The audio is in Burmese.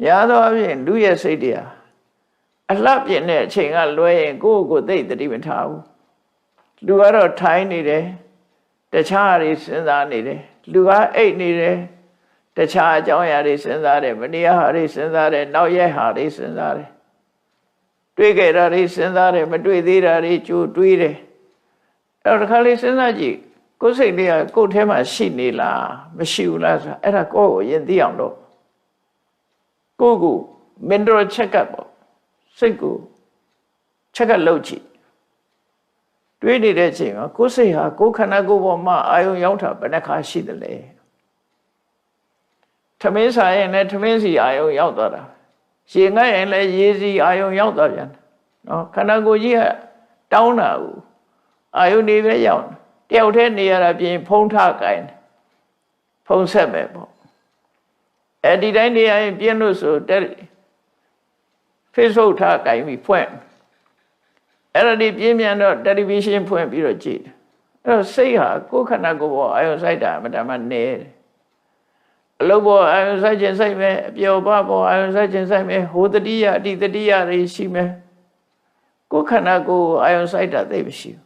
များသောအားဖြင့်လူရဲ့စိတ်တရားအလှပြင်းတဲ့အချိန်ကလွဲရင်ကိုယ့်ကိုယ်သိတတိမထားဘူးလူကတော့ထိုင်နေတယ်တခြားတွေစဉ်းစားနေတယ်လူကအိတ်နေတယ်တခြားအကြောင်းအရာတွေစဉ်းစားတယ်မတရားဟာတွေစဉ်းစားတယ်နောက်ရဲ့ဟာတွေစဉ်းစားတယ်တွေးကြတာတွေစဉ်းစားတယ်မတွေးသေးတာတွေကြိုတွေးတယ်အဲ့တော့တစ်ခါလေးစဉ်းစားကြည့်ကိုယ်စိတ်လေးကကိုယ်ထဲမှာရှိနေလားမရှိဘူးလားဆိုတာအဲ့ဒါကိုယ့်ကိုရင်သိအောင်တော့ကိုယ့်ကို mental check up ပေါ့စိတ်ကို check up လုပ်ကြည့်တွေးနေတဲ့အချိန်မှာကိုယ်စိတ်ဟာကိုယ်ခန္ဓာကိုယ်ပေါ်မှာအာယုံရောက်တာဘယ်နှခါရှိသလဲထမင်းစားရင်လည်းထမင်းစီအာယုံရောက်သွားတာရေငတ်ရင်လည်းရေစီအာယုံရောက်သွားပြန်နော်ခန္ဓာကိုယ်ကြီးကတောင်းတာဘူးအာယုန်နေပဲရောက်တယောက်တည်းနေရတာပြင်ဖုံးထကိုင်းဖုံးဆက်ပဲပေါ့အဲ့ဒီတိုင်းနေရရင်ပြင်းလို့ဆိုတဲ့ Facebook ထားကိုင်းပြီးဖွင့်အဲ့ဒါဒီပြင်းပြန်တော့ television ဖွင့်ပြီးတော့ကြည့်အဲ့တော့စိတ်ဟာကိုယ်ခန္ဓာကိုယ်ပေါ်အာယုန်စိုက်တာမတမ်းမနေတယ်အလုပ်ပေါ်အာယုန်စိုက်ခြင်းစိုက်မယ်အပျော်ပါပေါ်အာယုန်စိုက်ခြင်းစိုက်မယ်ဟိုတတိယအတိတတိယတွေရှိမယ်ကိုယ်ခန္ဓာကိုယ်အာယုန်စိုက်တာသိမရှိဘူး